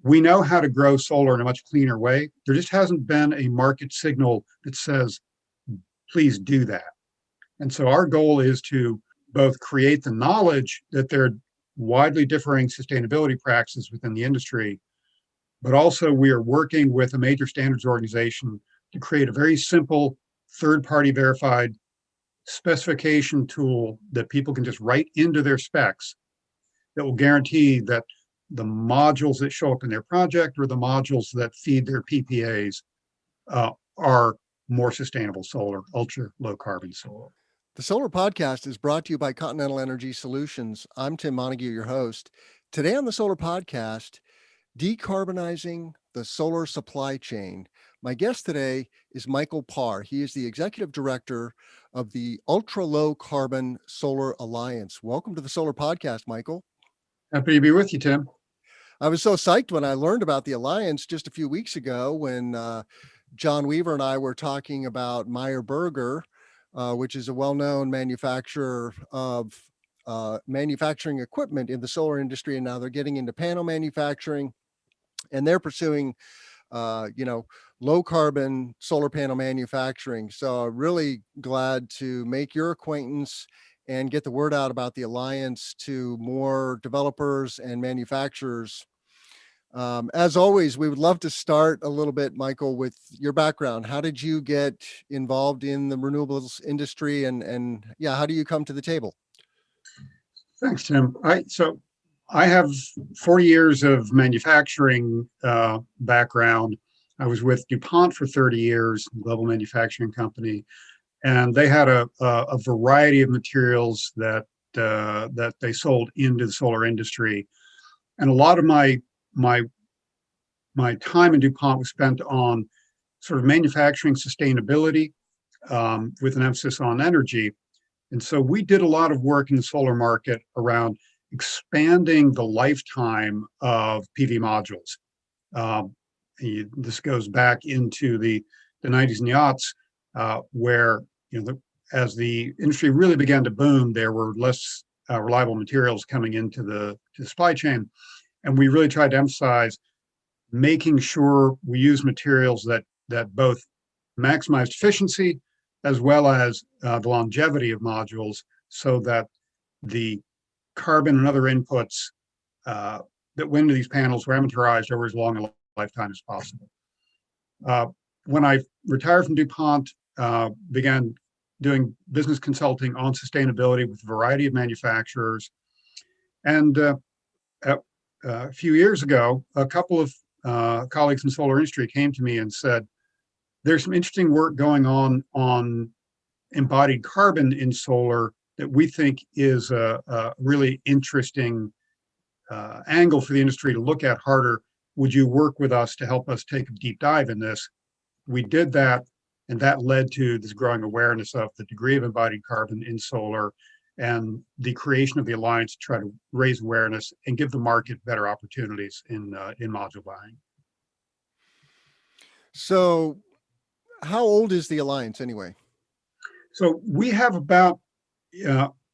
we know how to grow solar in a much cleaner way. There just hasn't been a market signal that says, please do that. And so our goal is to both create the knowledge that there are widely differing sustainability practices within the industry, but also we are working with a major standards organization to create a very simple third-party verified specification tool that people can just write into their specs that will guarantee that the modules that show up in their project or the modules that feed their PPAs are more sustainable solar, ultra low carbon solar. The Solar Podcast is brought to you by Continental Energy Solutions. I'm Tim Montague, your host. Today on the Solar Podcast, decarbonizing the solar supply chain. My guest today is Michael Parr. He is the Executive Director of the Ultra Low Carbon Solar Alliance. Welcome to the Solar Podcast, Michael. Happy to be with you, Tim. I was so psyched when I learned about the Alliance just a few weeks ago when John Weaver and I were talking about Meyer Burger, which is a well-known manufacturer of manufacturing equipment in the solar industry. And now they're getting into panel manufacturing, and they're pursuing, low carbon solar panel manufacturing. So I'm really glad to make your acquaintance and get the word out about the Alliance to more developers and manufacturers. As always, we would love to start a little bit, Michael, with your background. How did you get involved in the renewables industry, and how do you come to the table? Thanks, Tim. I have 40 years of manufacturing background. I was with DuPont for 30 years, global manufacturing company, and they had a variety of materials that they sold into the solar industry. And a lot of my time in DuPont was spent on sort of manufacturing sustainability with an emphasis on energy. And so we did a lot of work in the solar market around expanding the lifetime of PV modules. This goes back into the 90s and the aughts, where as the industry really began to boom, there were less reliable materials coming into the supply chain. And we really tried to emphasize making sure we use materials that both maximized efficiency as well as the longevity of modules, so that the carbon and other inputs that went into these panels were amortized over as long a lifetime as possible. When I retired from DuPont, began doing business consulting on sustainability with a variety of manufacturers. And a few years ago, a couple of colleagues in the solar industry came to me and said, there's some interesting work going on embodied carbon in solar that we think is a really interesting angle for the industry to look at harder. Would you work with us to help us take a deep dive in this? We did that, and that led to this growing awareness of the degree of embodied carbon in solar and the creation of the Alliance to try to raise awareness and give the market better opportunities in module buying. So how old is the Alliance anyway? So we have about,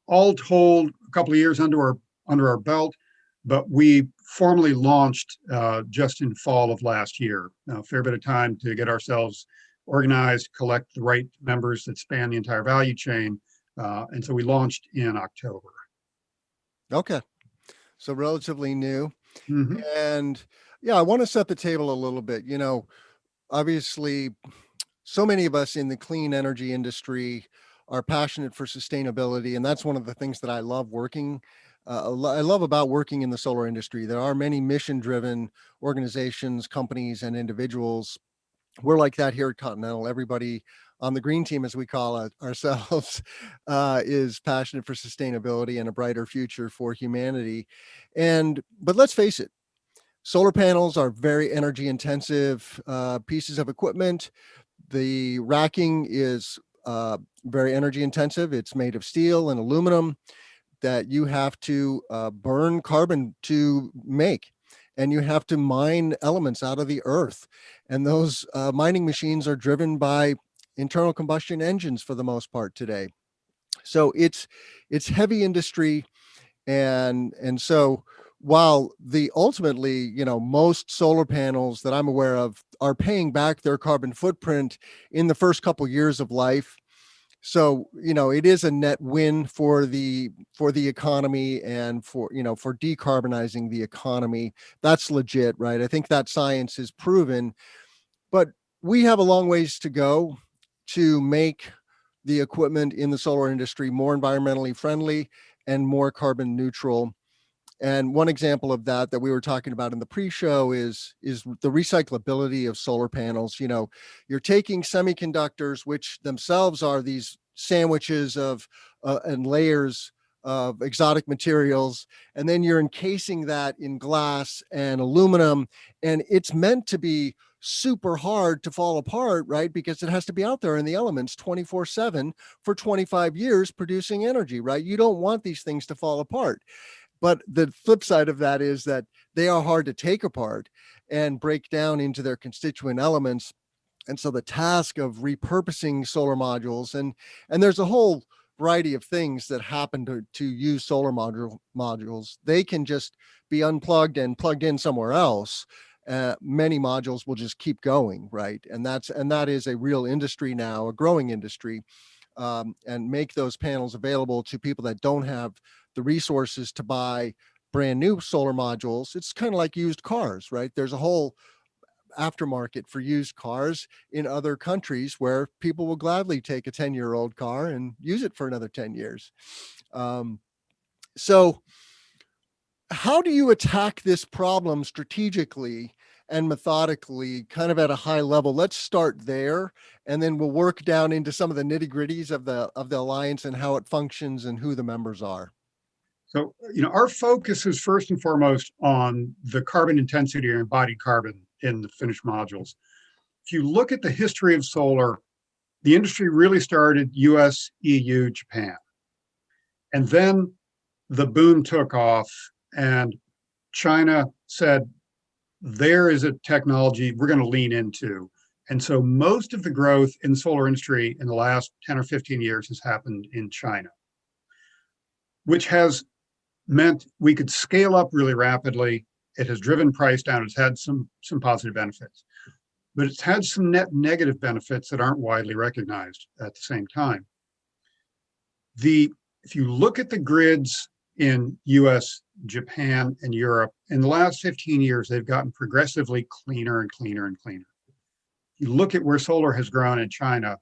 all told, a couple of years under our belt, but we formally launched just in fall of last year. A fair bit of time to get ourselves organized, collect the right members that span the entire value chain. And so we launched in October. Okay. So relatively new. Mm-hmm. And I want to set the table a little bit. Obviously, so many of us in the clean energy industry are passionate for sustainability. And that's one of the things that I love working. I love about working in the solar industry. There are many mission-driven organizations, companies, and individuals. We're like that here at Continental. Everybody on the green team, as we call it ourselves, is passionate for sustainability and a brighter future for humanity. But let's face it, solar panels are very energy intensive pieces of equipment. The racking is very energy intensive. It's made of steel and aluminum that you have to burn carbon to make. And you have to mine elements out of the earth. And those mining machines are driven by internal combustion engines for the most part today. So it's heavy industry. And so while ultimately, most solar panels that I'm aware of are paying back their carbon footprint in the first couple years of life. So, it is a net win for the economy and for decarbonizing the economy. That's legit, right? I think that science is proven, but we have a long ways to go to make the equipment in the solar industry more environmentally friendly and more carbon neutral. And one example of that we were talking about in the pre-show is the recyclability of solar panels. You're taking semiconductors, which themselves are these sandwiches of and layers of exotic materials, and then you're encasing that in glass and aluminum, and it's meant to be super hard to fall apart, right? Because it has to be out there in the elements 24/7 for 25 years producing energy, right? You don't want these things to fall apart. But the flip side of that is that they are hard to take apart and break down into their constituent elements. And so the task of repurposing solar modules, and there's a whole variety of things that happen to use solar modules. They can just be unplugged and plugged in somewhere else. Many modules will just keep going, right? And that is a real industry now, a growing industry. And make those panels available to people that don't have the resources to buy brand new solar modules. It's kind of like used cars, right? There's a whole aftermarket for used cars in other countries where people will gladly take a 10-year-old car and use it for another 10 years. So how do you attack this problem strategically and methodically, kind of at a high level? Let's start there, and then we'll work down into some of the nitty-gritties of the alliance and how it functions and who the members are. So, our focus is first and foremost on the carbon intensity or embodied carbon in the finished modules. If you look at the history of solar, the industry really started US, EU, Japan. And then the boom took off, and China said, there is a technology we're going to lean into. And so most of the growth in the solar industry in the last 10 or 15 years has happened in China, which has meant we could scale up really rapidly. It has driven price down. It's had some positive benefits, but it's had some net negative benefits that aren't widely recognized at the same time. If you look at the grids in US, Japan, and Europe, in the last 15 years, they've gotten progressively cleaner and cleaner and cleaner. You look at where solar has grown in China,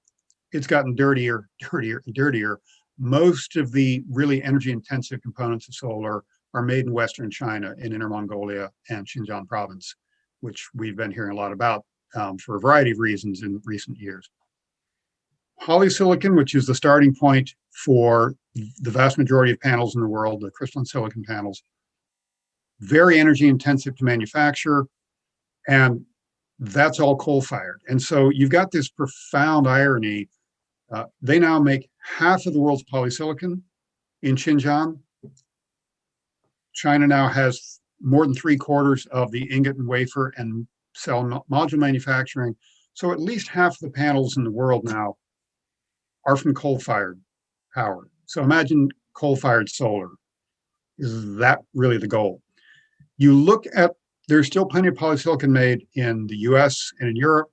it's gotten dirtier, dirtier, and dirtier. Most of the really energy intensive components of solar are made in Western China, in Inner Mongolia and Xinjiang province, which we've been hearing a lot about for a variety of reasons in recent years. Polysilicon, which is the starting point for the vast majority of panels in the world, the crystalline silicon panels, very energy intensive to manufacture, and that's all coal-fired. And so you've got this profound irony. They now make half of the world's polysilicon in Xinjiang. China now has more than 3/4 of the ingot and wafer and cell module manufacturing. So at least half of the panels in the world now are from coal-fired power. So imagine coal-fired solar. Is that really the goal? You look at, there's still plenty of polysilicon made in the US and in Europe,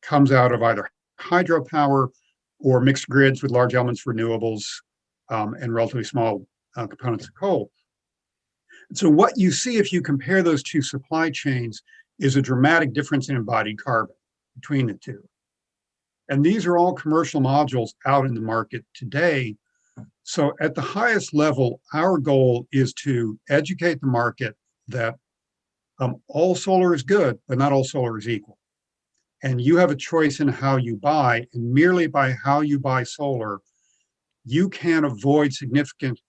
comes out of either hydropower or mixed grids with large elements renewables and relatively small components of coal. So what you see if you compare those two supply chains is a dramatic difference in embodied carbon between the two. And these are all commercial modules out in the market today. So at the highest level, our goal is to educate the market that all solar is good, but not all solar is equal. And you have a choice in how you buy, and merely by how you buy solar, you can avoid significant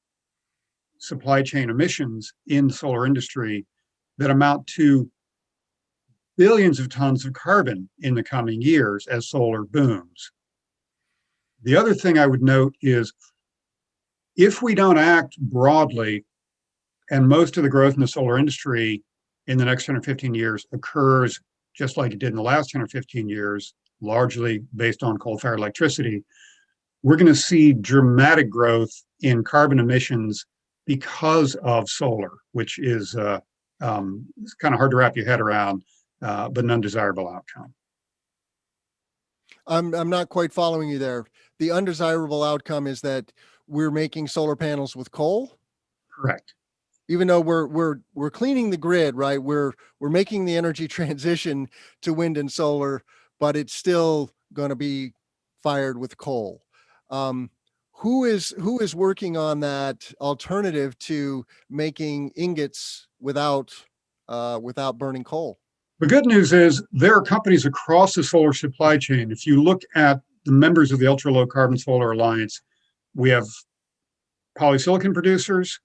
supply chain emissions in the solar industry that amount to billions of tons of carbon in the coming years as solar booms. The other thing I would note is if we don't act broadly, and most of the growth in the solar industry in the next 10 or 15 years occurs just like it did in the last 10 or 15 years, largely based on coal-fired electricity, we're going to see dramatic growth in carbon emissions because of solar, which is it's kind of hard to wrap your head around, but an undesirable outcome. I'm not quite following you there. The undesirable outcome is that we're making solar panels with coal, Correct. even though we're cleaning the grid, right? We're making the energy transition to wind and solar, but it's still going to be fired with coal. Who is working on that alternative to making ingots without burning coal? The good news is there are companies across the solar supply chain. If you look at the members of the Ultra Low Carbon Solar Alliance, we have polysilicon producers,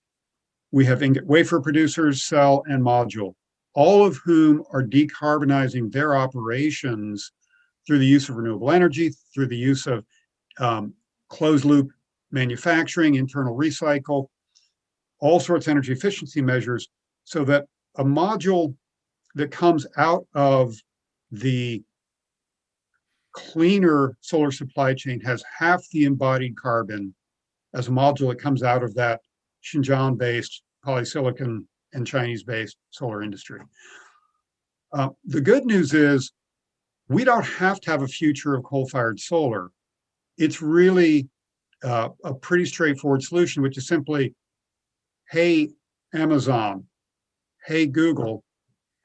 we have ingot wafer producers, cell and module, all of whom are decarbonizing their operations through the use of renewable energy, through the use of closed loop manufacturing, internal recycle, all sorts of energy efficiency measures, so that a module that comes out of the cleaner solar supply chain has half the embodied carbon as a module that comes out of that Xinjiang-based polysilicon and Chinese-based solar industry. The good news is we don't have to have a future of coal-fired solar. It's really a pretty straightforward solution, which is simply, hey, Amazon, hey, Google,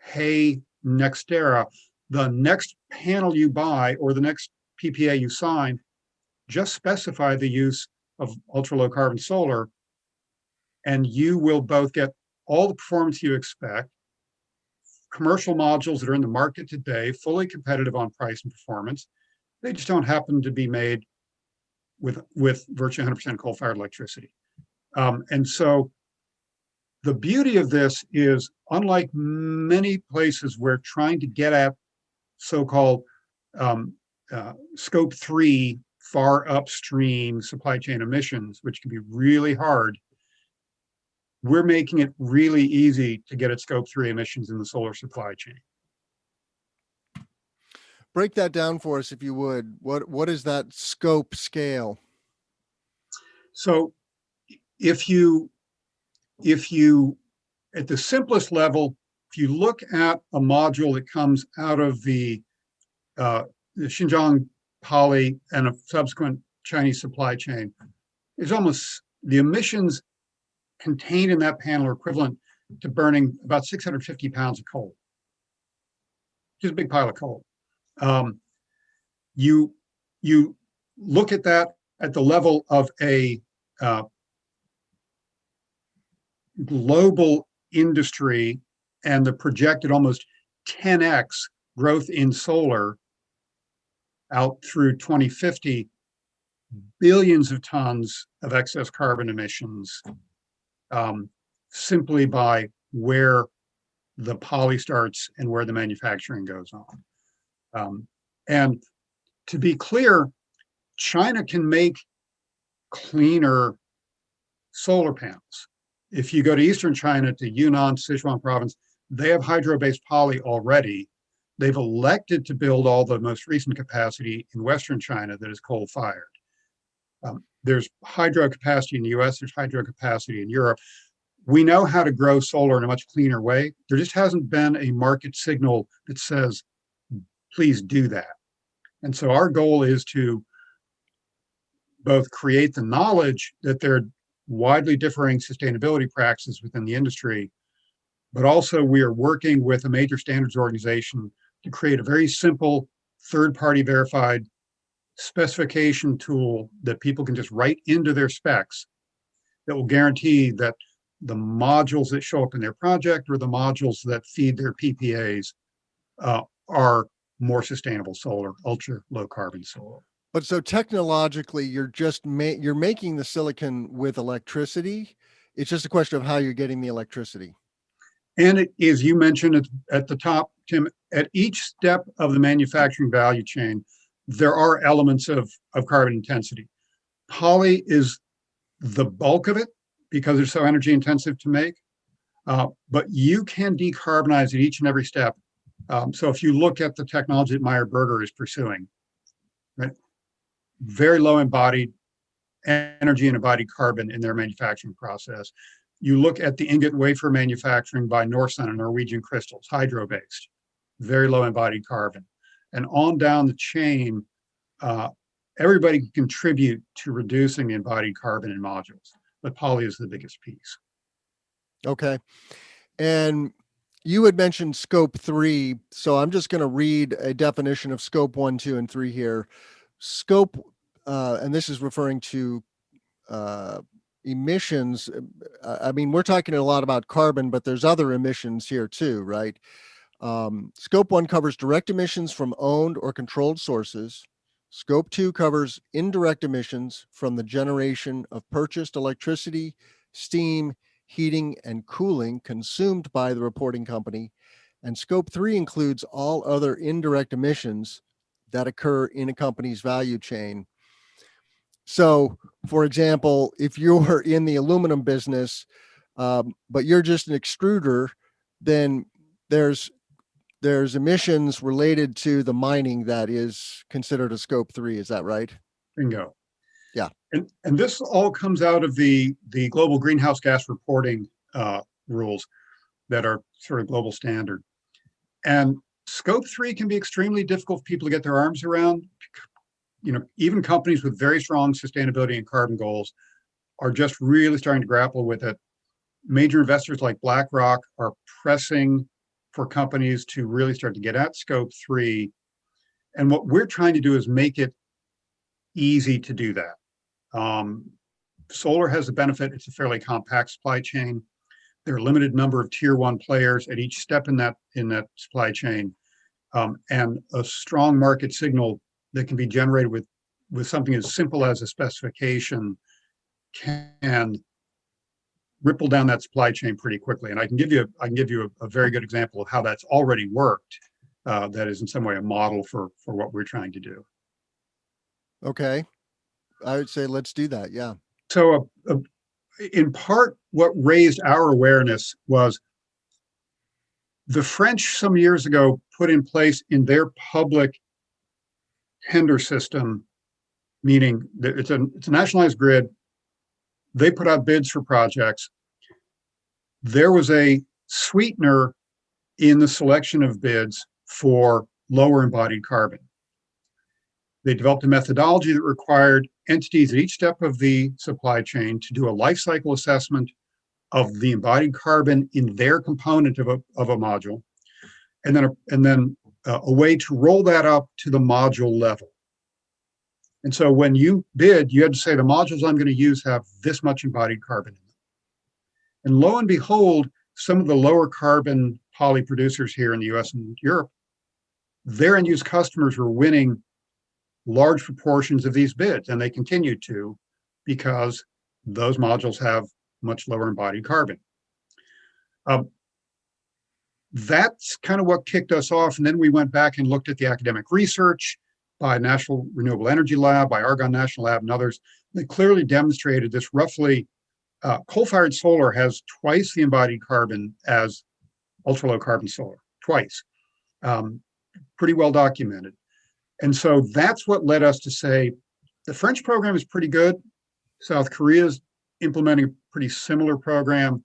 hey, NextEra, the next panel you buy or the next PPA you sign, just specify the use of ultra low carbon solar, and you will both get all the performance you expect, commercial modules that are in the market today, fully competitive on price and performance. They just don't happen to be made with virtually 100% coal-fired electricity. And so the beauty of this is, unlike many places where trying to get at so-called scope 3 far upstream supply chain emissions, which can be really hard, we're making it really easy to get at scope 3 emissions in the solar supply chain. Break that down for us, if you would. What is that scope scale? So if you at the simplest level, if you look at a module that comes out of the Xinjiang poly and a subsequent Chinese supply chain, is almost the emissions contained in that panel are equivalent to burning about 650 pounds of coal. Just a big pile of coal. You look at that at the level of a global industry and the projected almost 10x growth in solar out through 2050, billions of tons of excess carbon emissions, simply by where the poly starts and where the manufacturing goes on. And to be clear, China can make cleaner solar panels. If you go to Eastern China, to Yunnan, Sichuan province, they have hydro-based poly already. They've elected to build all the most recent capacity in Western China that is coal-fired. There's hydro capacity in the US, there's hydro capacity in Europe. We know how to grow solar in a much cleaner way. There just hasn't been a market signal that says, please do that. And so our goal is to both create the knowledge that there are widely differing sustainability practices within the industry, but also we are working with a major standards organization to create a very simple third-party verified specification tool that people can just write into their specs that will guarantee that the modules that show up in their project or the modules that feed their PPAs are more sustainable solar, ultra low carbon solar. But so technologically, you're making the silicon with electricity. It's just a question of how you're getting the electricity. And it, as you mentioned at the top, Tim, at each step of the manufacturing value chain, there are elements of carbon intensity. Poly is the bulk of it because it's so energy intensive to make, but you can decarbonize at each and every step. So if you look at the technology that Meyer Burger is pursuing, right, very low embodied energy and embodied carbon in their manufacturing process. You look at the ingot wafer manufacturing by Norsun and Norwegian Crystals, hydro-based, very low embodied carbon. And on down the chain, everybody can contribute to reducing the embodied carbon in modules, but poly is the biggest piece. Okay. And you had mentioned scope 3. So I'm just going to read a definition of scope 1, 2, and 3 here. Scope, and this is referring to emissions. I mean, we're talking a lot about carbon, but there's other emissions here too, right? Scope 1 covers direct emissions from owned or controlled sources. Scope 2 covers indirect emissions from the generation of purchased electricity, steam, heating, and cooling consumed by the reporting company. And Scope 3 includes all other indirect emissions that occur in a company's value chain. So, for example, if you're in the aluminum business, but you're just an extruder, then there's emissions related to the mining that is considered a scope 3. Is that right? Bingo. Yeah. And this all comes out of the global greenhouse gas reporting rules that are sort of global standard. And scope 3 can be extremely difficult for people to get their arms around. You know, even companies with very strong sustainability and carbon goals are just really starting to grapple with it. Major investors like BlackRock are pressing for companies to really start to get at scope 3. And what we're trying to do is make it easy to do that. Solar has a benefit. It's a fairly compact supply chain. There are a limited number of tier 1 players at each step in that supply chain, and a strong market signal that can be generated with something as simple as a specification can ripple down that supply chain pretty quickly. And I can give you a very good example of how that's already worked. That is in some way a model for what we're trying to do. Okay. I would say let's do that. Yeah. So in part, what raised our awareness was the French some years ago put in place in their public tender system, meaning that it's a nationalized grid. They put out bids for projects. There was a sweetener in the selection of bids for lower embodied carbon. They developed a methodology that required entities at each step of the supply chain to do a life cycle assessment of the embodied carbon in their component of a module, and then a way to roll that up to the module level. And so when you bid, you had to say the modules I'm going to use have this much embodied carbon in them. And lo and behold, some of the lower carbon poly producers here in the US and Europe, their end use customers were winning large proportions of these bids, and they continue to, because those modules have much lower embodied carbon. That's kind of what kicked us off. And then we went back and looked at the academic research by National Renewable Energy Lab, by Argonne National Lab, and others that clearly demonstrated this roughly. Coal-fired solar has twice the embodied carbon as ultra-low carbon solar, twice. Pretty well documented. And so that's what led us to say, the French program is pretty good. South Korea is implementing a pretty similar program,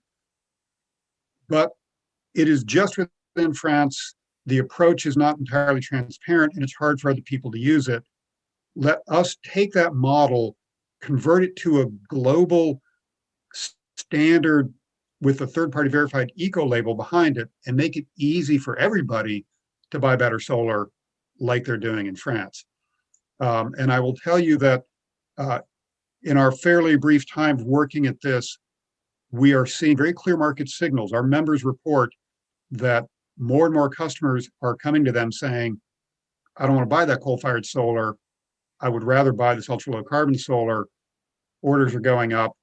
but it is just within France. The approach is not entirely transparent, and it's hard for other people to use it. Let us take that model, convert it to a global standard with a third-party verified eco label behind it, and make it easy for everybody to buy better solar like they're doing in France. And I will tell you that in our fairly brief time of working at this, we are seeing very clear market signals. Our members report that more and more customers are coming to them saying, I don't want to buy that coal-fired solar. I would rather buy this ultra-low carbon solar. Orders are going up.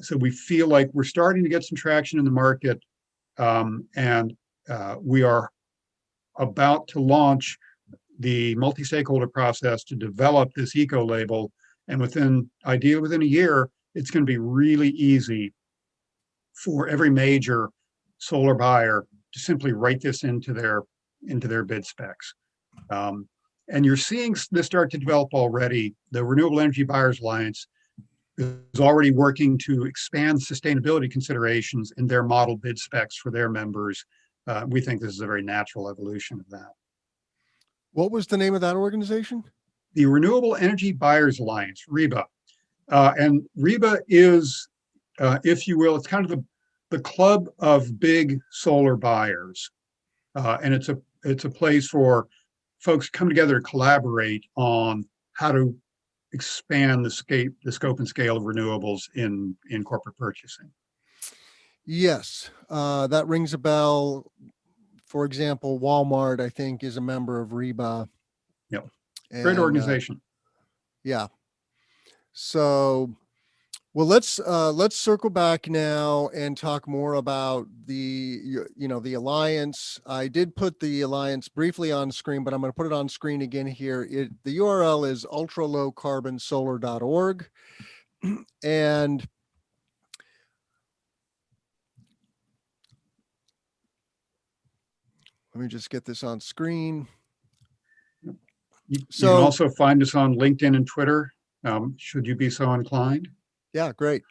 So we feel like we're starting to get some traction in the market, and we are about to launch the multi-stakeholder process to develop this eco label. And ideally within a year, it's going to be really easy for every major solar buyer to simply write this into their bid specs. And you're seeing this start to develop already. The Renewable Energy Buyers Alliance, is already working to expand sustainability considerations in their model bid specs for their members. We think this is a very natural evolution of that. What was the name of that organization? The Renewable Energy Buyers Alliance, REBA. And REBA is, if you will, it's kind of the club of big solar buyers. And it's a place for folks to come together to collaborate on how to expand the scope and scale of renewables in corporate purchasing. Yes, that rings a bell. For example, Walmart, I think, is a member of REBA. Yep. Great organization. Yeah. So, well, let's circle back now and talk more about the alliance. I did put the alliance briefly on screen, but I'm going to put it on screen again here. The URL is ultralowcarbonsolar.org, and let me just get this on screen. You can also find us on LinkedIn and Twitter, should you be so inclined. Yeah, great.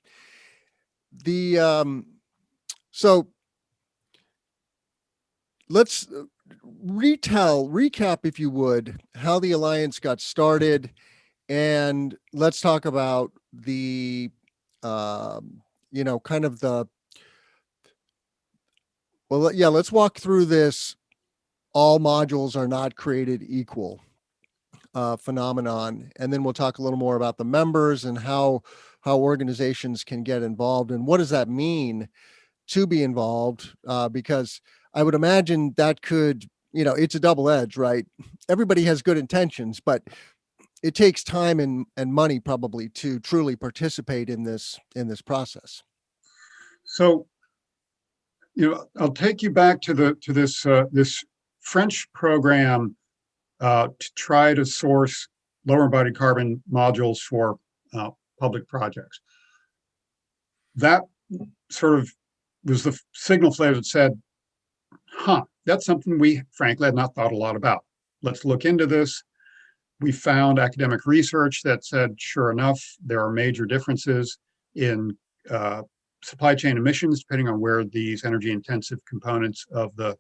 So let's recap, if you would, how the alliance got started, and let's talk about the let's walk through this all modules are not created equal phenomenon, and then we'll talk a little more about the members and how organizations can get involved and what does that mean to be involved, because I would imagine that could, it's a double edge, right? Everybody has good intentions, but it takes time and money probably to truly participate in this process. So, I'll take you back to this French program to try to source lower embodied carbon modules for public projects. That sort of was the signal flare that said, that's something we frankly had not thought a lot about. Let's look into this. We found academic research that said, sure enough, there are major differences in supply chain emissions, depending on where these energy intensive components of the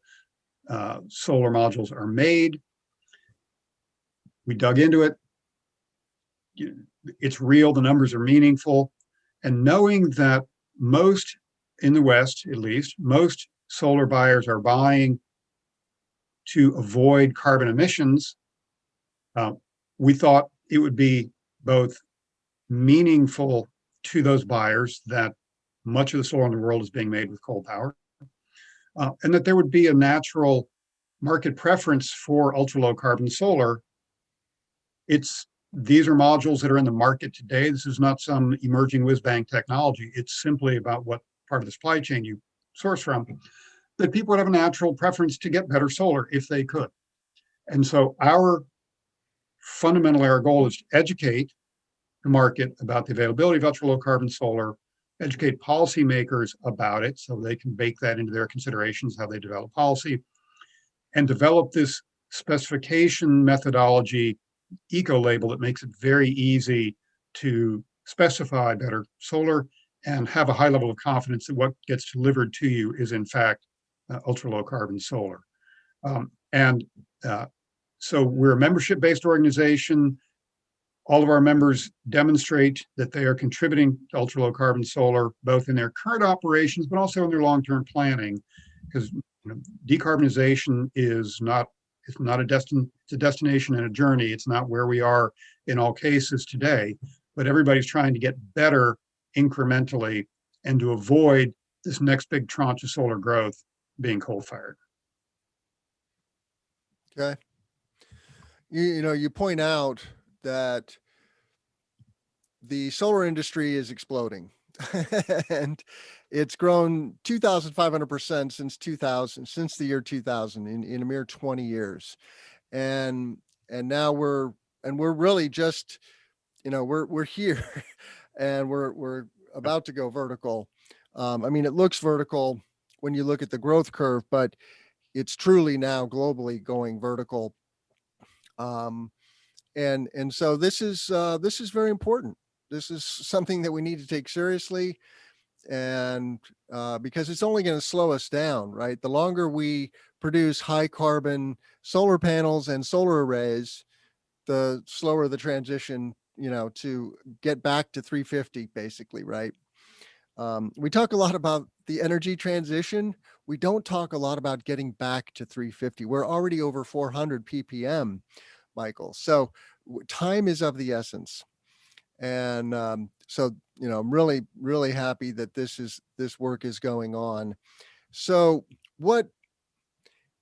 solar modules are made. We dug into it. It's real, the numbers are meaningful. And knowing that most, in the West at least, most solar buyers are buying to avoid carbon emissions, we thought it would be both meaningful to those buyers that much of the solar in the world is being made with coal power, and that there would be a natural market preference for ultra-low carbon solar. These are modules that are in the market today. This is not some emerging whiz-bang technology. It's simply about what part of the supply chain you source from, that people would have a natural preference to get better solar if they could. And so our goal is to educate the market about the availability of ultra-low carbon solar, educate policymakers about it so they can bake that into their considerations, how they develop policy, and develop this specification methodology eco-label that makes it very easy to specify better solar and have a high level of confidence that what gets delivered to you is in fact ultra-low carbon solar. So we're a membership-based organization. All of our members demonstrate that they are contributing to ultra-low carbon solar, both in their current operations, but also in their long-term planning, because decarbonization is it's a destination and a journey. It's not where we are in all cases today, but everybody's trying to get better incrementally and to avoid this next big tranche of solar growth being coal-fired. Okay. You point out that the solar industry is exploding and it's grown 2,500% since the year 2000 in a mere 20 years. And now we're really just, we're here and we're about to go vertical. It looks vertical when you look at the growth curve, but it's truly now globally going vertical. And so this is very important. This is something that we need to take seriously, and because it's only going to slow us down, right? The longer we produce high carbon solar panels and solar arrays, the slower the transition, to get back to 350, basically, right? We talk a lot about the energy transition. We don't talk a lot about getting back to 350. We're already over 400 ppm, Michael. So time is of the essence. And so, I'm really, really happy that this work is going on. So what,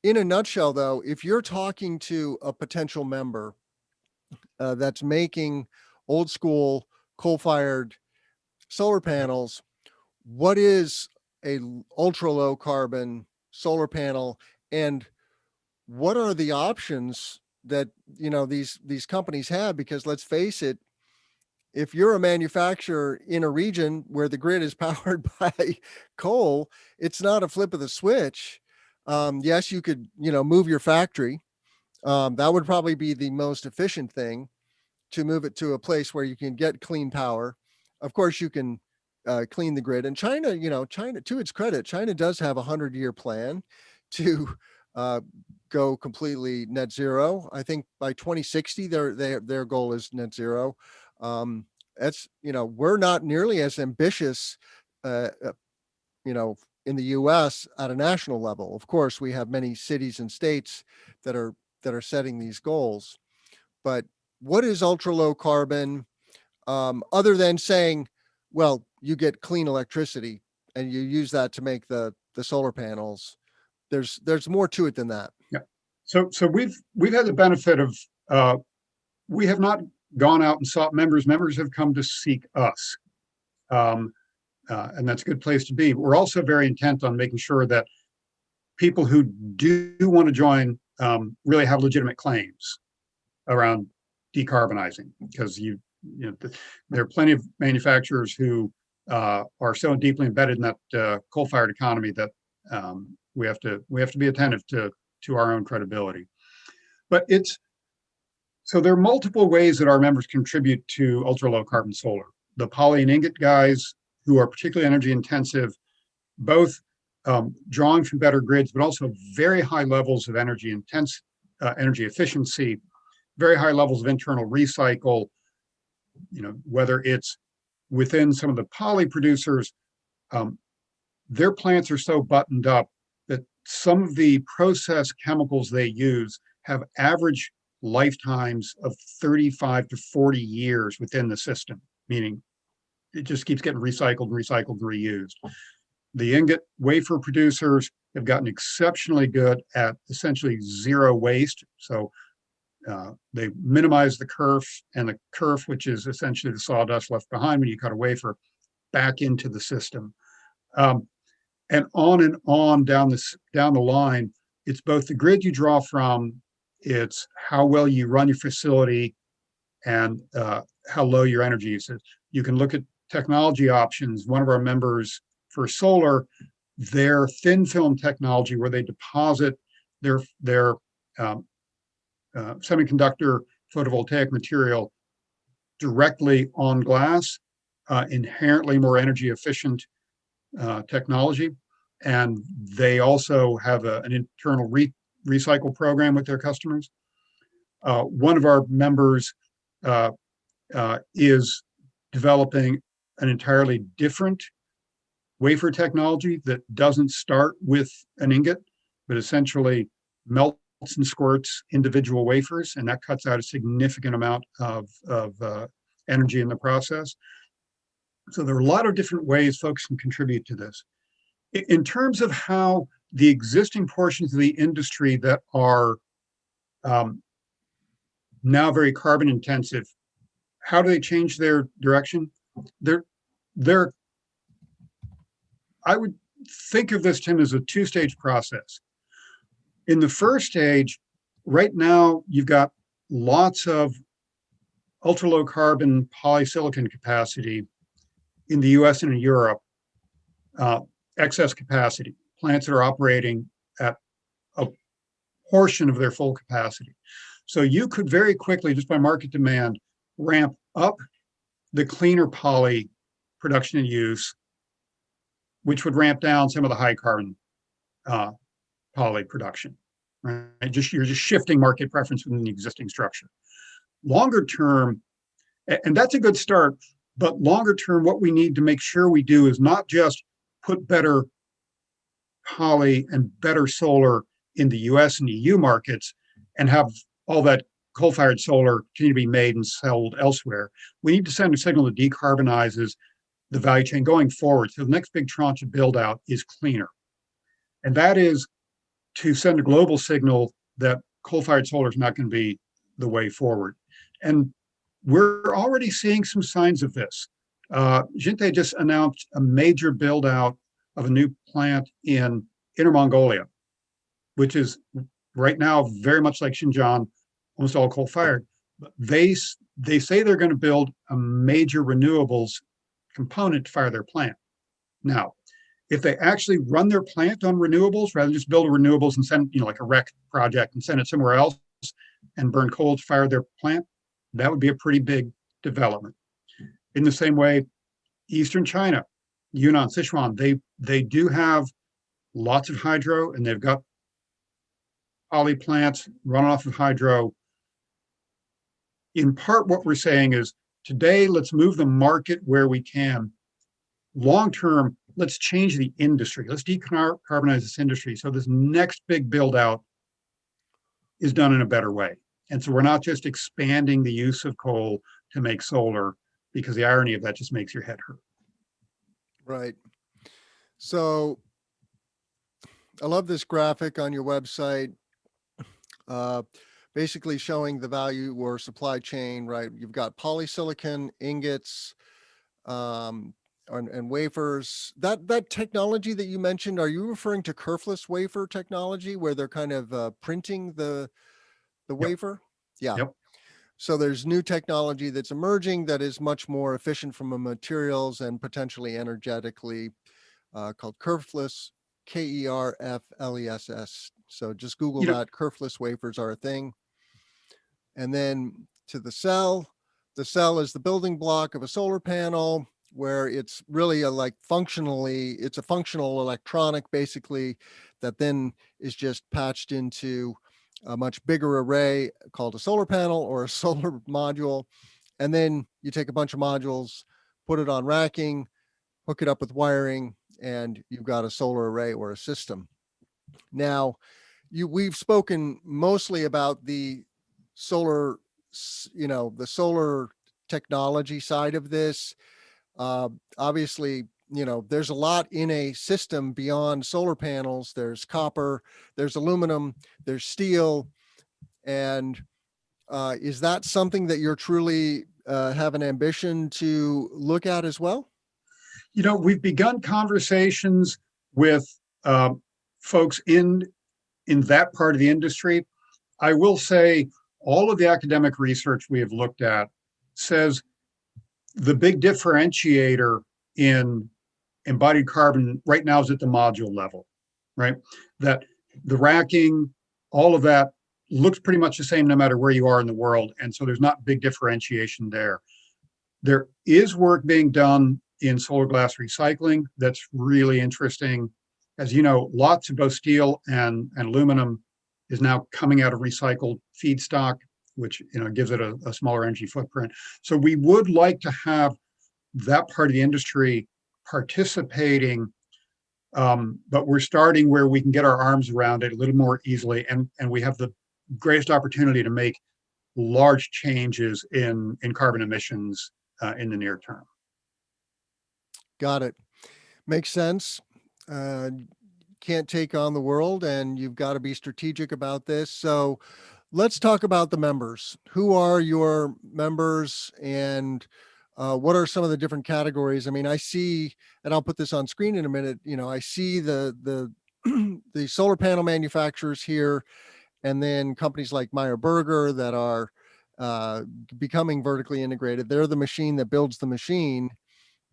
in a nutshell, though, if you're talking to a potential member that's making old school coal-fired solar panels, what is a ultra low carbon solar panel, and what are the options that these companies have? Because let's face it, if you're a manufacturer in a region where the grid is powered by coal, it's not a flip of the switch. Yes, you could move your factory. That would probably be the most efficient thing, to move it to a place where you can get clean power. Of course, you can clean the grid. And China, to its credit, China does have a 100-year plan to go completely net zero. I think by 2060, their goal is net zero. That's, we're not nearly as ambitious, in the US at a national level. Of course, we have many cities and states that are setting these goals. But what is ultra low carbon, other than saying, well, you get clean electricity and you use that to make the solar panels? There's more to it than that. Yeah. So we've had the benefit of we have not gone out and sought members. Members have come to seek us, and that's a good place to be. But we're also very intent on making sure that people who do want to join really have legitimate claims around decarbonizing, because there are plenty of manufacturers who are so deeply embedded in that coal-fired economy that we have to be attentive to our own credibility. But so there are multiple ways that our members contribute to ultra low carbon solar. The poly and ingot guys, who are particularly energy intensive, both drawing from better grids, but also very high levels of energy efficiency, very high levels of internal recycle. Whether it's within some of the poly producers, their plants are so buttoned up that some of the process chemicals they use have average lifetimes of 35 to 40 years within the system, meaning it just keeps getting recycled, reused. The ingot wafer producers have gotten exceptionally good at essentially zero waste. So they minimize the kerf, and the kerf, which is essentially the sawdust left behind when you cut a wafer, back into the system. And on down the line, it's both the grid you draw from, it's how well you run your facility, and how low your energy use is. You can look at technology options. One of our members for solar, their thin film technology, where they deposit their semiconductor photovoltaic material directly on glass, inherently more energy efficient technology. And they also have an internal recycle program with their customers. One of our members is developing an entirely different wafer technology that doesn't start with an ingot, but essentially melts and squirts individual wafers, and that cuts out a significant amount of energy in the process. So there are a lot of different ways folks can contribute to this. In terms of how the existing portions of the industry that are now very carbon intensive, how do they change their direction? I would think of this, Tim, as a two-stage process. In the first stage, right now, you've got lots of ultra-low carbon polysilicon capacity in the US and in Europe, excess capacity, plants that are operating at a portion of their full capacity. So you could very quickly, just by market demand, ramp up the cleaner poly production and use, which would ramp down some of the high carbon poly production. Right? You're just shifting market preference within the existing structure. Longer term, and that's a good start, but longer term, what we need to make sure we do is not just put better poly and better solar in the US and EU markets and have all that coal-fired solar continue to be made and sold elsewhere. We need to send a signal that decarbonizes the value chain going forward. So the next big tranche of build out is cleaner. And that is to send a global signal that coal-fired solar is not going to be the way forward. And we're already seeing some signs of this. Jinte just announced a major build out of a new plant in Inner Mongolia, which is right now very much like Xinjiang, almost all coal-fired. But they say they're going to build a major renewables component to fire their plant. Now, if they actually run their plant on renewables rather than just build a renewables and send, like a REC project and send it somewhere else and burn coal to fire their plant, that would be a pretty big development. In the same way, Eastern China, Yunnan, Sichuan, they do have lots of hydro and they've got poly plants run off of hydro. In part, what we're saying is today, let's move the market where we can. Long term, let's change the industry. Let's decarbonize this industry so this next big build out is done in a better way. And so we're not just expanding the use of coal to make solar, because the irony of that just makes your head hurt. Right. So I love this graphic on your website, basically showing the value or supply chain, right? You've got polysilicon, ingots, and wafers. That technology that you mentioned, are you referring to kerfless wafer technology where they're kind of printing the wafer? Yeah. Yep. So there's new technology that's emerging that is much more efficient from a materials and potentially energetically, called kerfless, KERFLESS. So just Google that. Kerfless wafers are a thing. And then to the cell is the building block of a solar panel, where it's really it's a functional electronic basically that then is just patched into a much bigger array called a solar panel or a solar module. And then you take a bunch of modules, put it on racking, hook it up with wiring, and you've got a solar array or a system. Now, we've spoken mostly about the solar, the solar technology side of this. Obviously, there's a lot in a system beyond solar panels. There's copper, there's aluminum, there's steel. And is that something that you're truly have an ambition to look at as well? We've begun conversations with folks in that part of the industry. I will say all of the academic research we have looked at says the big differentiator in embodied carbon right now is at the module level, right? That the racking, all of that looks pretty much the same no matter where you are in the world. And so there's not big differentiation there. There is work being done in solar glass recycling that's really interesting. As you know, lots of both steel and aluminum is now coming out of recycled feedstock, which gives it a smaller energy footprint. So we would like to have that part of the industry participating, but we're starting where we can get our arms around it a little more easily, and we have the greatest opportunity to make large changes in carbon emissions in the near term. Got it. Makes sense. Can't take on the world, and you've got to be strategic about this. So let's talk about the members. Who are your members, and what are some of the different categories? I mean, I see, and I'll put this on screen in a minute, I see the the solar panel manufacturers here, and then companies like Meyer Burger that are becoming vertically integrated. They're the machine that builds the machine.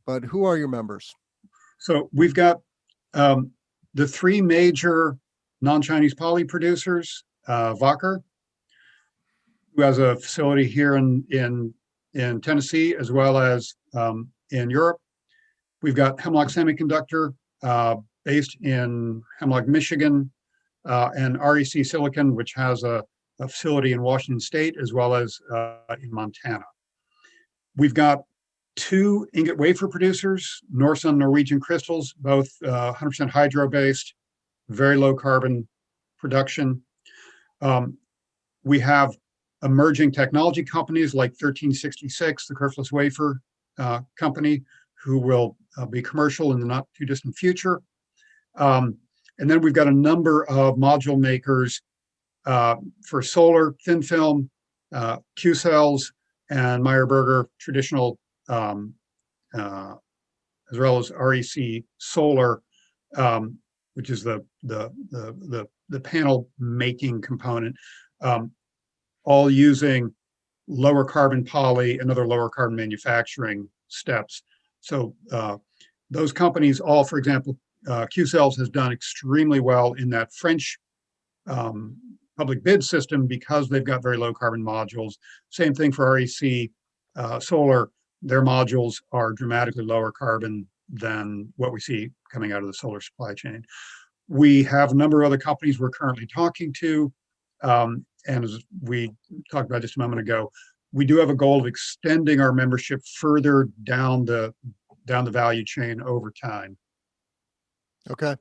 But who are your members? So we've got the three major non-Chinese poly producers, Wacker, who has a facility here in in Tennessee as well as in Europe. We've got Hemlock Semiconductor based in Hemlock, Michigan, and REC Silicon, which has a facility in Washington State as well as in Montana. We've got 2 ingot wafer producers, Norsun, Norwegian Crystals, both 100% hydro-based, very low carbon production. We have emerging technology companies like 1366, the kerfless wafer company, who will be commercial in the not too distant future. And then we've got a number of module makers for solar, thin film, Q cells, and Meyer Burger traditional, as well as REC Solar, which is the panel making component, all using lower carbon poly and other lower carbon manufacturing steps. So those companies all, for example, Q cells has done extremely well in that French public bid system because they've got very low carbon modules. Same thing for REC Solar. Their modules are dramatically lower carbon than what we see coming out of the solar supply chain. We have a number of other companies we're currently talking to. And as we talked about just a moment ago, we do have a goal of extending our membership further down the value chain over time. Okay.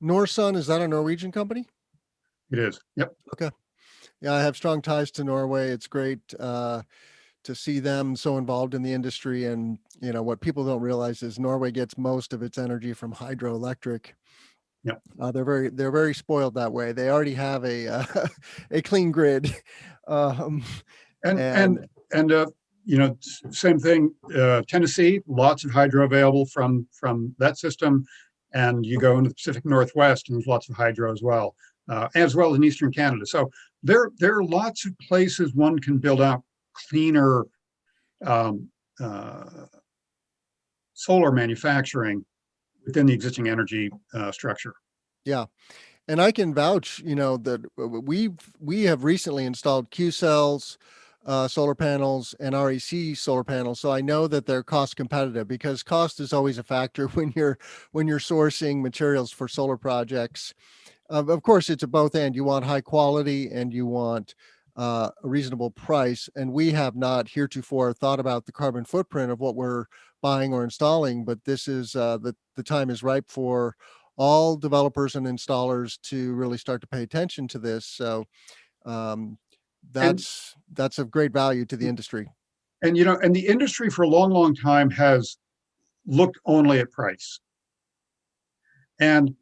Norsun, is that a Norwegian company? It is. Yep. Okay. Yeah, I have strong ties to Norway. It's great to see them so involved in the industry. And, you know, what people don't realize is Norway gets most of its energy from hydroelectric. Yep. They're very spoiled that way. They already have a a clean grid. And you know, same thing. Tennessee, lots of hydro available from that system, and you go into the Pacific Northwest, and there's lots of hydro as well as in Eastern Canada. So there are lots of places one can build out cleaner solar manufacturing within the existing energy structure. Yeah. And I can vouch, you know, that we have recently installed Q cells, solar panels, and REC solar panels. So I know that they're cost competitive, because cost is always a factor when you're sourcing materials for solar projects. Of course, it's a both and. You want high quality and you want a reasonable price. And we have not heretofore thought about the carbon footprint of what we're buying or installing, but this is the time is ripe for all developers and installers to really start to pay attention to this. So that's of great value to the industry. And, you know, and the industry for a long, long time has looked only at price. And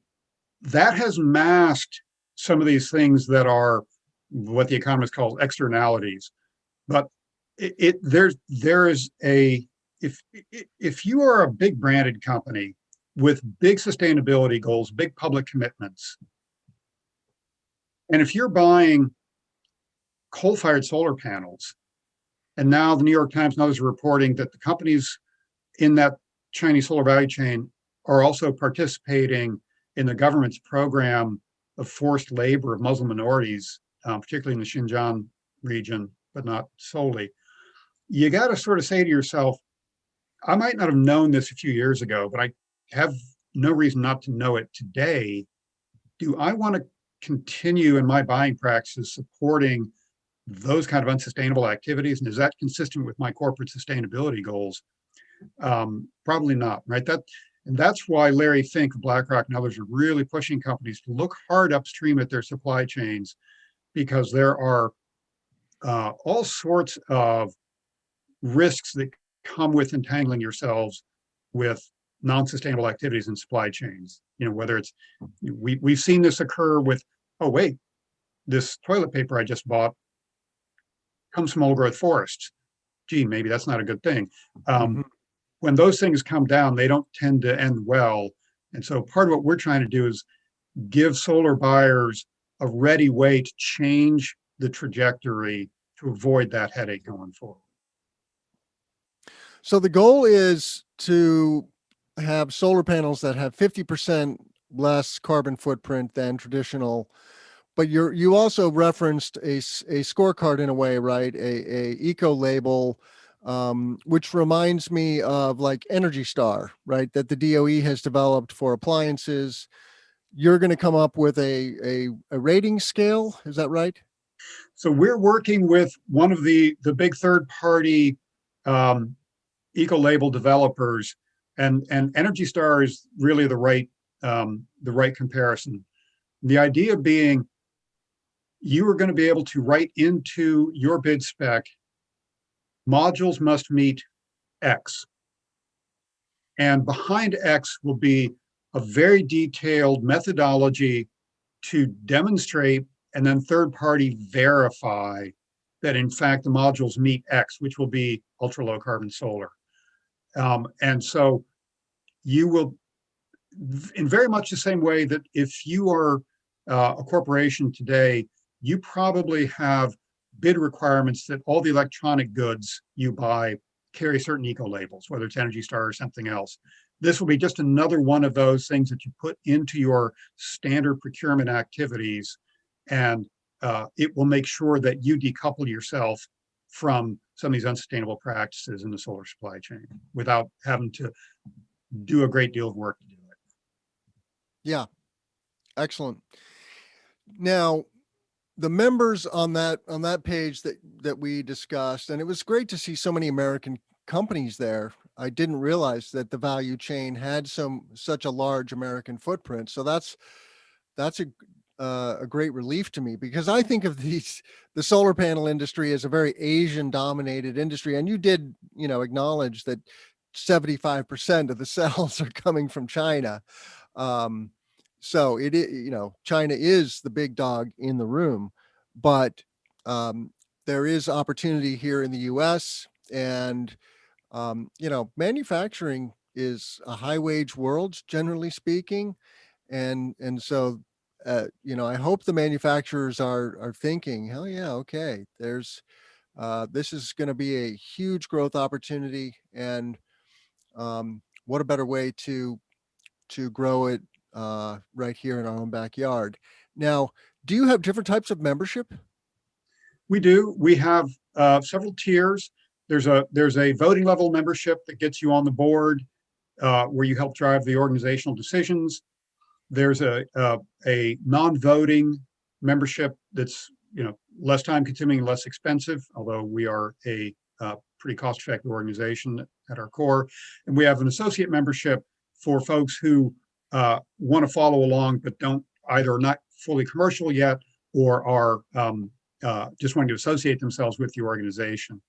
that has masked some of these things that are what the economists call externalities. But there is if you are a big branded company with big sustainability goals, big public commitments, and if you're buying coal-fired solar panels, and now the New York Times and others are reporting that the companies in that Chinese solar value chain are also participating in the government's program of forced labor of Muslim minorities, particularly in the Xinjiang region, but not solely. You got to sort of say to yourself, I might not have known this a few years ago, but I have no reason not to know it today. Do I want to continue in my buying practices supporting those kind of unsustainable activities? And is that consistent with my corporate sustainability goals? Probably not, right? And that's why Larry Fink of BlackRock and others are really pushing companies to look hard upstream at their supply chains, because there are all sorts of risks that come with entangling yourselves with non-sustainable activities in supply chains. You know, whether it's, we've seen this occur with, oh wait, this toilet paper I just bought comes from old growth forests. Gee, maybe that's not a good thing. When those things come down, they don't tend to end well. And so part of what we're trying to do is give solar buyers a ready way to change the trajectory to avoid that headache going forward. So the goal is to have solar panels that have 50% less carbon footprint than traditional. But you also referenced a scorecard in a way, right? A eco label which reminds me of like Energy Star, right? That the DOE has developed for appliances. You're going to come up with a rating scale. Is that right? So we're working with one of the big third party um, eco label developers, and Energy Star is really the right comparison. The idea being you are going to be able to write into your bid spec, modules must meet X. And behind X will be a very detailed methodology to demonstrate and then third party verify that in fact the modules meet X, which will be ultra low carbon solar. And so you will, in very much the same way that if you are a corporation today, you probably have bid requirements that all the electronic goods you buy carry certain eco labels, whether it's Energy Star or something else. This will be just another one of those things that you put into your standard procurement activities, and it will make sure that you decouple yourself from some of these unsustainable practices in the solar supply chain without having to do a great deal of work to do it. Yeah, excellent. Now, the members on that page that we discussed, and it was great to see so many American companies there. I didn't realize that the value chain had such a large American footprint. So that's a great relief to me, because I think of the solar panel industry as a very Asian dominated industry. And you did, acknowledge that 75% of the cells are coming from China. So China is the big dog in the room, but there is opportunity here in the US, and manufacturing is a high wage world, generally speaking. And so, I hope the manufacturers are thinking, hell yeah, okay, this is going to be a huge growth opportunity. And what a better way to grow it right here in our own backyard. Now, do you have different types of membership? We do. We have several tiers. There's a voting level membership that gets you on the board, where you help drive the organizational decisions. There's a non-voting membership that's less time consuming and less expensive, although we are a pretty cost-effective organization at our core. And we have an associate membership for folks who want to follow along but don't either not fully commercial yet or are just wanting to associate themselves with the organization.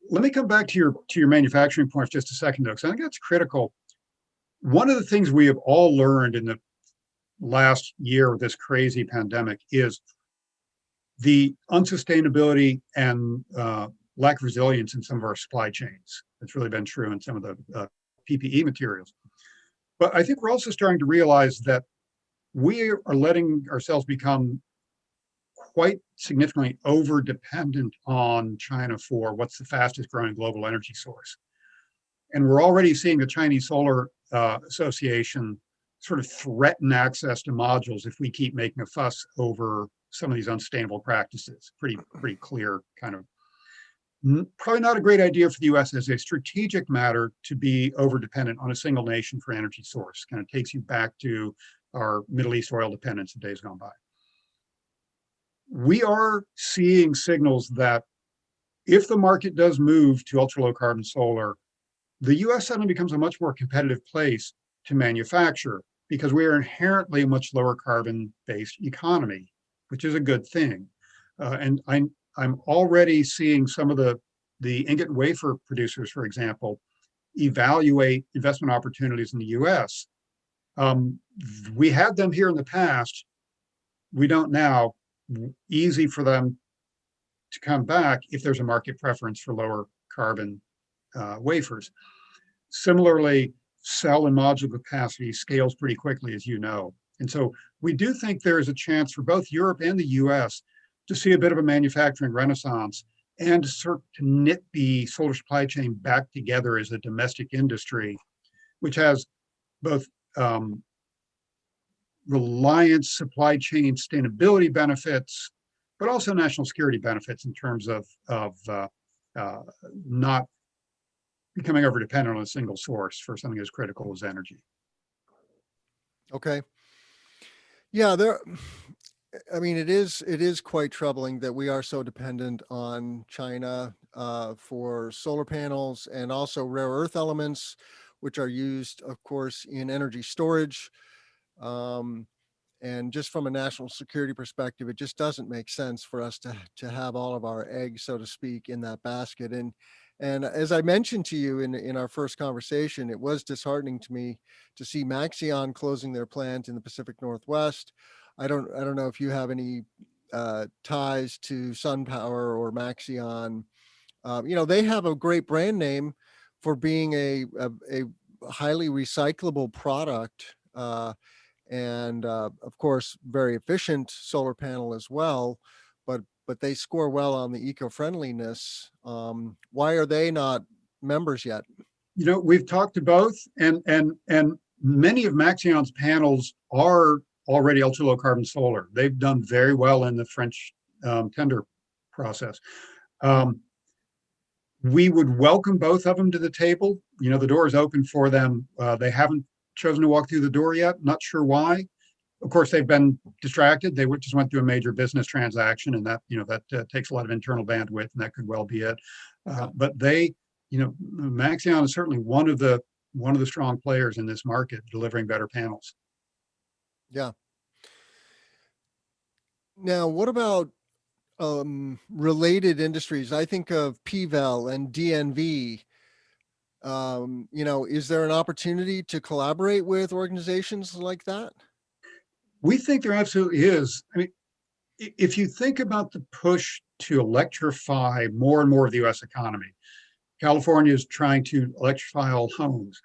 Let me come back to your manufacturing point for just a second, though, because I think that's critical. One of the things we have all learned in the last year of this crazy pandemic is the unsustainability and lack of resilience in some of our supply chains. It's really been true in some of the PPE materials. But I think we're also starting to realize that we are letting ourselves become quite significantly over dependent on China for what's the fastest growing global energy source. And we're already seeing the Chinese Solar Association sort of threaten access to modules if we keep making a fuss over some of these unsustainable practices. Pretty clear kind of. Probably not a great idea for the US as a strategic matter to be over dependent on a single nation for energy source. Kind of takes you back to our Middle East oil dependence of days gone by. We are seeing signals that if the market does move to ultra low carbon solar, the US suddenly becomes a much more competitive place to manufacture, because we are inherently a much lower carbon based economy, which is a good thing. And I'm already seeing some of the ingot and wafer producers, for example, evaluate investment opportunities in the US. We had them here in the past. We don't now. Easy for them to come back if there's a market preference for lower carbon wafers. Similarly, cell and module capacity scales pretty quickly, as you know. And so we do think there is a chance for both Europe and the US to see a bit of a manufacturing renaissance and to start to knit the solar supply chain back together as a domestic industry, which has both reliance, supply chain sustainability benefits, but also national security benefits in terms of not becoming over dependent on a single source for something as critical as energy. Okay. Yeah, I mean, it is quite troubling that we are so dependent on China for solar panels and also rare earth elements, which are used, of course, in energy storage. Um, and just from a national security perspective, it just doesn't make sense for us to have all of our eggs, so to speak, in that basket. And as I mentioned to you in our first conversation, it was disheartening to me to see Maxion closing their plant in the Pacific Northwest. I don't know if you have any ties to SunPower or Maxion. They have a great brand name for being a highly recyclable product. And of course, very efficient solar panel as well, but they score well on the eco-friendliness. Why are they not members yet? We've talked to both, and many of Maxion's panels are already ultra low carbon solar. They've done very well in the French tender process. We would welcome both of them to the table. The door is open for them. They haven't chosen to walk through the door yet. Not sure why. Of course, they've been distracted. They just went through a major business transaction, and that takes a lot of internal bandwidth, and that could well be it. But Maxion is certainly one of the strong players in this market, delivering better panels. Yeah. Now, what about related industries? I think of PVEL and DNV. Is there an opportunity to collaborate with organizations like that? We think there absolutely is. I mean, if you think about the push to electrify more and more of the U.S. economy, California is trying to electrify all homes.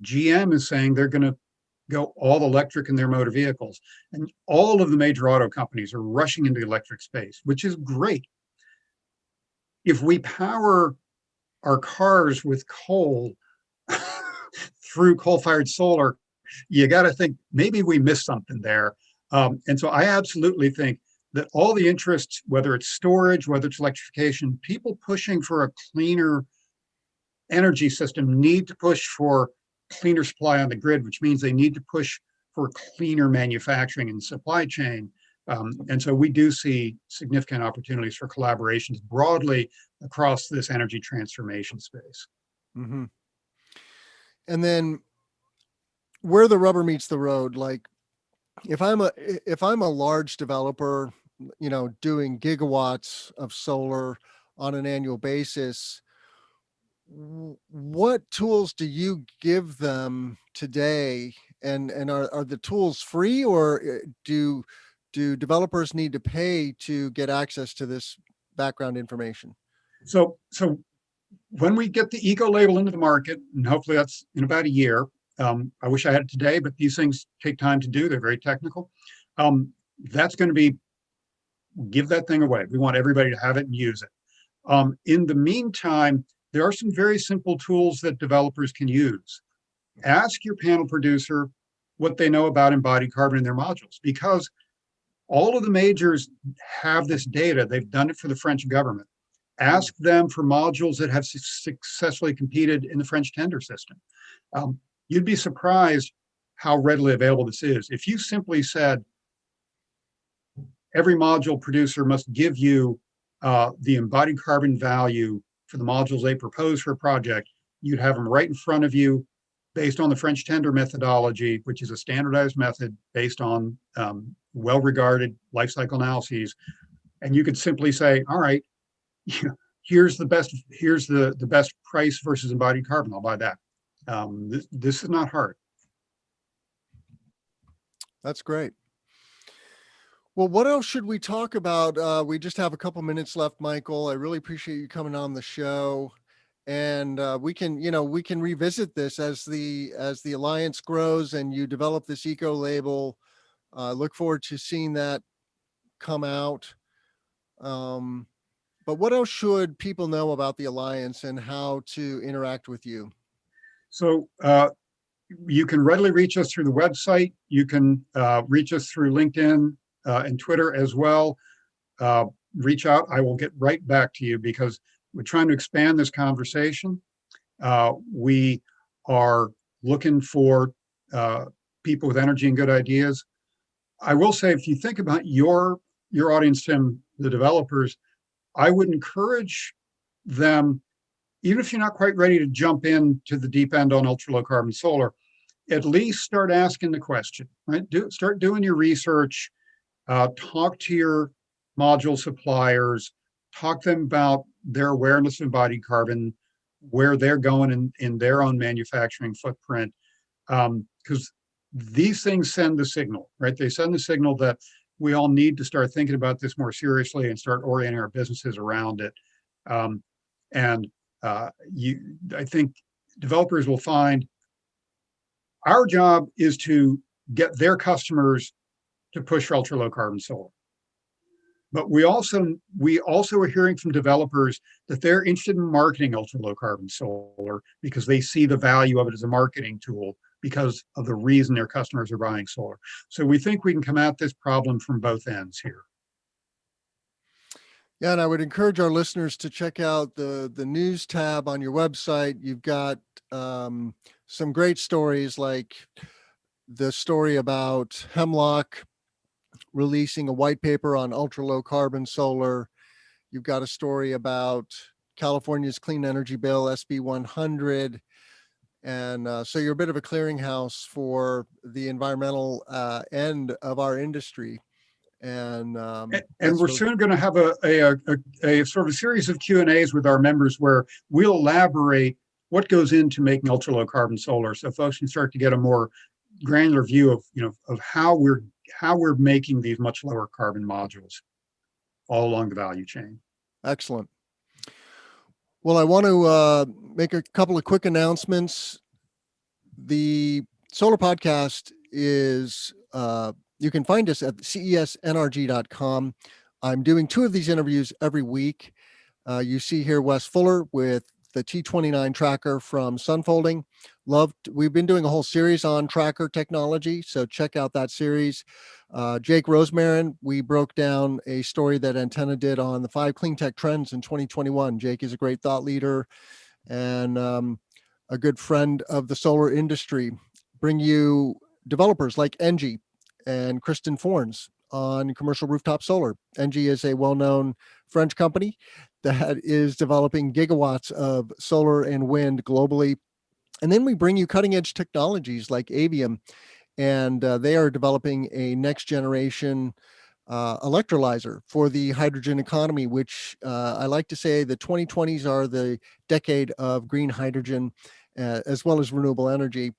GM is saying they're going to go all electric in their motor vehicles. And all of the major auto companies are rushing into the electric space, which is great. If we power our cars with coal through coal-fired solar, you got to think maybe we missed something there. And so I absolutely think that all the interests, whether it's storage, whether it's electrification, people pushing for a cleaner energy system need to push for cleaner supply on the grid, which means they need to push for cleaner manufacturing and supply chain. And so we do see significant opportunities for collaborations broadly across this energy transformation space. Mm-hmm. And then where the rubber meets the road, like if I'm a large developer, doing gigawatts of solar on an annual basis, what tools do you give them today? And are the tools free, or do developers need to pay to get access to this background information? So when we get the eco label into the market, and hopefully that's in about a year, I wish I had it today, but these things take time to do. They're very technical. That's going to be, give that thing away. We want everybody to have it and use it. In the meantime, there are some very simple tools that developers can use. Ask your panel producer what they know about embodied carbon in their modules, because all of the majors have this data. They've done it for the French government. Ask them for modules that have successfully competed in the French tender system. You'd be surprised how readily available this is. If you simply said, every module producer must give you the embodied carbon value for the modules they propose for a project, you'd have them right in front of you based on the French tender methodology, which is a standardized method based on well-regarded life cycle analyses. And you could simply say, all right, here's the best price versus embodied carbon. I'll buy that. This is not hard. That's great. Well, what else should we talk about? We just have a couple minutes left, Michael. I really appreciate you coming on the show, and we can revisit this as the alliance grows and you develop this eco label. Look forward to seeing that come out. But what else should people know about the alliance and how to interact with you? So you can readily reach us through the website. You can reach us through LinkedIn and Twitter as well. Reach out. I will get right back to you, because We're trying to expand this conversation. We are looking for people with energy and good ideas. I will say, if you think about your audience, Tim, the developers, I would encourage them, even if you're not quite ready to jump into the deep end on ultra low carbon solar, at least start asking the question, right? Start doing your research, talk to your module suppliers, talk to them about their awareness of embodied carbon, where they're going in their own manufacturing footprint. Because these things send the signal, right? They send the signal that we all need to start thinking about this more seriously and start orienting our businesses around it. I think developers will find our job is to get their customers to push for ultra low carbon solar. But we also are hearing from developers that they're interested in marketing ultra low carbon solar because they see the value of it as a marketing tool because of the reason their customers are buying solar. So we think we can come at this problem from both ends here. Yeah, and I would encourage our listeners to check out the news tab on your website. You've got some great stories, like the story about Hemlock releasing a white paper on ultra low carbon solar. You've got a story about California's clean energy bill, SB 100. And so you're a bit of a clearinghouse for the environmental end of our industry. And we're soon going to have a sort of a series of Q&As with our members where we'll elaborate what goes into making ultra low carbon solar, so folks can start to get a more granular view of how we're making these much lower carbon modules all along the value chain. Excellent. Well, I want to make a couple of quick announcements. The Solar Podcast is, you can find us at cesnrg.com. I'm doing 2 of these interviews every week. You see here Wes Fuller with the T29 tracker from Sunfolding. We've been doing a whole series on tracker technology, so check out that series. Jake Rosemarin, we broke down a story that Antenna did on the 5 clean tech trends in 2021. Jake is a great thought leader and a good friend of the solar industry. Bring you developers like Engie and Kristen Forns on commercial rooftop solar. Engie is a well-known French company that is developing gigawatts of solar and wind globally. And then we bring you cutting edge technologies like Avium, and they are developing a next generation electrolyzer for the hydrogen economy, which I like to say the 2020s are the decade of green hydrogen as well as renewable energy.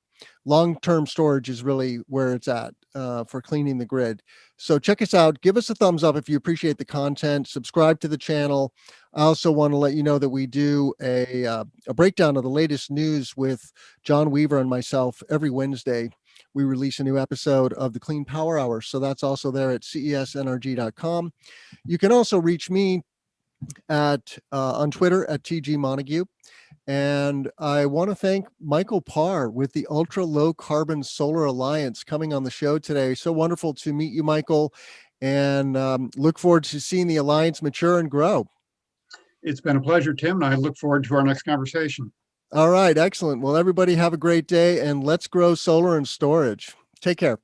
Long-term storage is really where it's at for cleaning the grid. So check us out. Give us a thumbs up if you appreciate the content. Subscribe to the channel. I also want to let you know that we do a breakdown of the latest news with John Weaver and myself every Wednesday. We release a new episode of the Clean Power Hour. So that's also there at cesnrg.com. You can also reach me on Twitter at TG Montague. And I want to thank Michael Parr with the Ultra Low Carbon Solar Alliance coming on the show today. So wonderful to meet you, Michael, and look forward to seeing the alliance mature and grow. It's been a pleasure, Tim, and I look forward to our next conversation. All right, excellent. Well, everybody have a great day, and let's grow solar and storage. Take care.